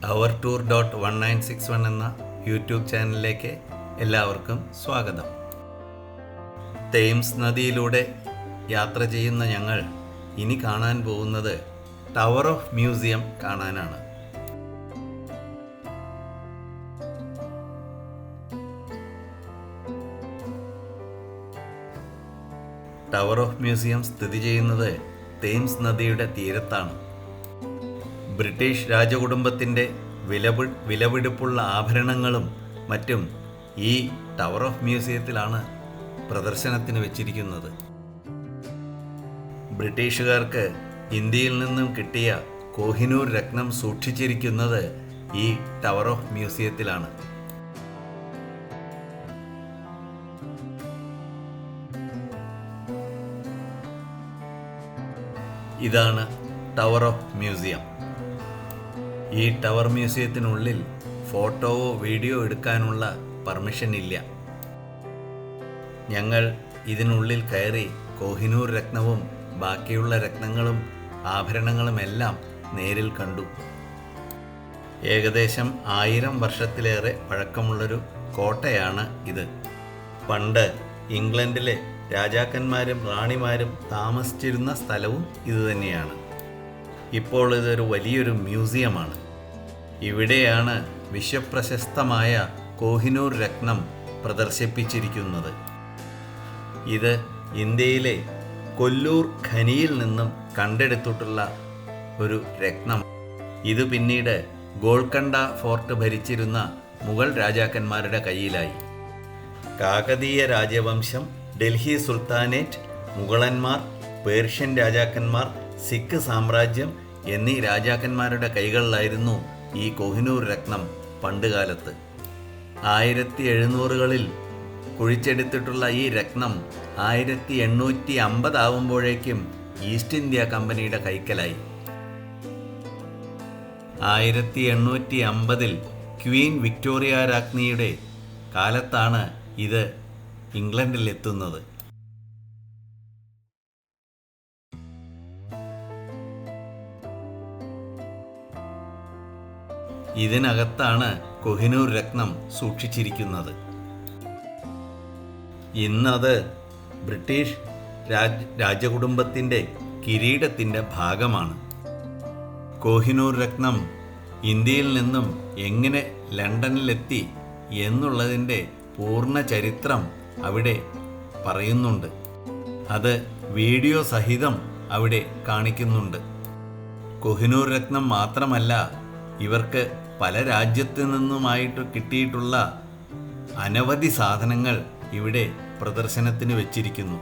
our tour.1961 എന്ന YouTube ചാനലിലേക്ക് എല്ലാവർക്കും സ്വാഗതം. തേംസ് നദിയിലൂടെ യാത്ര ചെയ്യുന്ന ഞങ്ങൾ ഇനി കാണാൻ പോകുന്നത് ടവർ ഓഫ് മ്യൂസിയം കാണാനാണ്. ടവർ ഓഫ് മ്യൂസിയം സ്ഥിതി ചെയ്യുന്നത് തേംസ് നദിയുടെ തീരത്താണ്. ബ്രിട്ടീഷ് രാജകുടുംബത്തിൻ്റെ വിലപിടിപ്പുള്ള ആഭരണങ്ങളും മറ്റും ഈ ടവർ ഓഫ് മ്യൂസിയത്തിലാണ് പ്രദർശനത്തിന് വെച്ചിരിക്കുന്നത്. ബ്രിട്ടീഷുകാർക്ക് ഇന്ത്യയിൽ നിന്നും കിട്ടിയ കോഹിനൂർ രത്നം സൂക്ഷിച്ചിരിക്കുന്നത് ഈ ടവർ ഓഫ് മ്യൂസിയത്തിലാണ്. ഇതാണ് ടവർ ഓഫ് മ്യൂസിയം. ഈ ടവർ മ്യൂസിയത്തിനുള്ളിൽ ഫോട്ടോവോ വീഡിയോ എടുക്കാനുള്ള പെർമിഷൻ ഇല്ല. ഞങ്ങൾ ഇതിനുള്ളിൽ കയറി കോഹിനൂർ രത്നവും ബാക്കിയുള്ള രത്നങ്ങളും ആഭരണങ്ങളുമെല്ലാം നേരിൽ കണ്ടു. ഏകദേശം 1000 വർഷത്തിലേറെ പഴക്കമുള്ളൊരു കോട്ടയാണ് ഇത്. പണ്ട് ഇംഗ്ലണ്ടിലെ രാജാക്കന്മാരും റാണിമാരും താമസിച്ചിരുന്ന സ്ഥലവും ഇതുതന്നെയാണ്. ഇപ്പോൾ ഇതൊരു വലിയൊരു മ്യൂസിയമാണ്. ഇവിടെയാണ് വിശ്വപ്രശസ്തമായ കോഹിനൂർ രത്നം പ്രദർശിപ്പിച്ചിരിക്കുന്നത്. ഇത് ഇന്ത്യയിലെ കൊല്ലൂർ ഖനിയിൽ നിന്നും കണ്ടെടുത്തിട്ടുള്ള ഒരു രത്നം. ഇത് പിന്നീട് ഗോൾക്കണ്ട ഫോർട്ട് ഭരിച്ചിരുന്ന മുഗൾ രാജാക്കന്മാരുടെ കയ്യിലായി. കാകതീയ രാജവംശം, ഡൽഹി സുൽത്താനേറ്റ്, മുഗളന്മാർ, പേർഷ്യൻ രാജാക്കന്മാർ, സിഖ് സാമ്രാജ്യം എന്നീ രാജാക്കന്മാരുടെ കൈകളിലായിരുന്നു ഈ കോഹിനൂർ രത്നം പണ്ടുകാലത്ത്. 1700കളിൽ കുഴിച്ചെടുത്തിട്ടുള്ള ഈ രത്നം 1850 ആവുമ്പോഴേക്കും ഈസ്റ്റ് ഇന്ത്യ കമ്പനിയുടെ കൈക്കലായി. 1850 ക്വീൻ വിക്ടോറിയ രാജ്ഞിയുടെ കാലത്താണ് ഇത് ഇംഗ്ലണ്ടിലെത്തുന്നത്. ഇതിനകത്താണ് കോഹിനൂർ രത്നം സൂക്ഷിച്ചിരിക്കുന്നത്. ഇന്നത് ബ്രിട്ടീഷ് രാജകുടുംബത്തിൻ്റെ കിരീടത്തിൻ്റെ ഭാഗമാണ്. കോഹിനൂർ രത്നം ഇന്ത്യയിൽ നിന്നും എങ്ങനെ ലണ്ടനിലെത്തി എന്നുള്ളതിൻ്റെ പൂർണ്ണ ചരിത്രം അവിടെ പറയുന്നുണ്ട്. അത് വീഡിയോ സഹിതം അവിടെ കാണിക്കുന്നുണ്ട്. കോഹിനൂർ രത്നം മാത്രമല്ല, ഇവർക്ക് പല രാജ്യത്തു നിന്നുമായിട്ട് കിട്ടിയിട്ടുള്ള അനവധി സാധനങ്ങൾ ഇവിടെ പ്രദർശനത്തിന് വെച്ചിരിക്കുന്നു.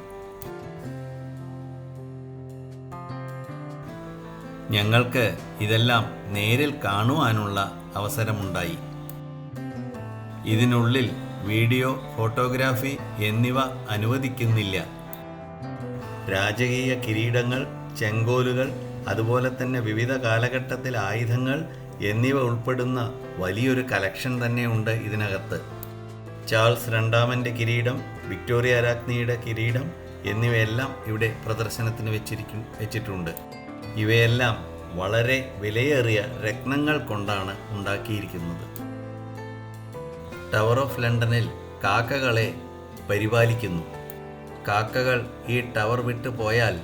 ഞങ്ങൾക്ക് ഇതെല്ലാം നേരിൽ കാണുവാനുള്ള അവസരമുണ്ടായി. ഇതിനുള്ളിൽ വീഡിയോ, ഫോട്ടോഗ്രാഫി എന്നിവ അനുവദിക്കുന്നില്ല. രാജകീയ കിരീടങ്ങൾ, ചെങ്കോലുകൾ, അതുപോലെ തന്നെ വിവിധ കാലഘട്ടത്തിലെ ആയുധങ്ങൾ എന്നിവ ഉൾപ്പെടുന്ന വലിയൊരു കലക്ഷൻ തന്നെ ഉണ്ട് ഇതിനകത്ത്. ചാൾസ് രണ്ടാമൻ്റെ കിരീടം, വിക്ടോറിയ രാജ്ഞിയുടെ കിരീടം എന്നിവയെല്ലാം ഇവിടെ പ്രദർശനത്തിന് വെച്ചിട്ടുണ്ട്. ഇവയെല്ലാം വളരെ വിലയേറിയ രത്നങ്ങൾ കൊണ്ടാണ് ഉണ്ടാക്കിയിരിക്കുന്നത്. ടവർ ഓഫ് ലണ്ടനിൽ കാക്കകളെ പരിപാലിക്കുന്നു. കാക്കകൾ ഈ ടവർ വിട്ടു പോയാൽ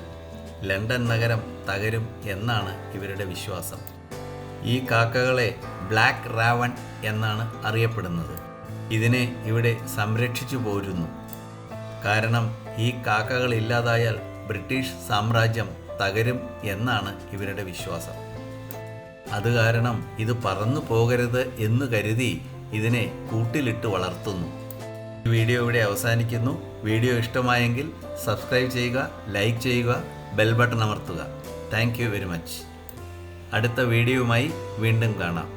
ലണ്ടൻ നഗരം തകരും എന്നാണ് ഇവരുടെ വിശ്വാസം. ഈ കാക്കകളെ ബ്ലാക്ക് റാവൺ എന്നാണ് അറിയപ്പെടുന്നത്. ഇതിനെ ഇവിടെ സംരക്ഷിച്ചു പോരുന്നു. കാരണം ഈ കാക്കകൾ ഇല്ലാതായാൽ ബ്രിട്ടീഷ് സാമ്രാജ്യം തകരും എന്നാണ് ഇവരുടെ വിശ്വാസം. അത് കാരണം ഇത് പറന്നു പോകരുത് എന്ന് കരുതി ഇതിനെ കൂട്ടിലിട്ട് വളർത്തുന്നു. ഈ വീഡിയോ ഇവിടെ അവസാനിക്കുന്നു. വീഡിയോ ഇഷ്ടമായെങ്കിൽ സബ്സ്ക്രൈബ് ചെയ്യുക, ലൈക്ക് ചെയ്യുക, ബെൽ ബട്ടൺ അമർത്തുക. Thank you very much. അടുത്ത വീഡിയോയുമായി വീണ്ടും കാണാം.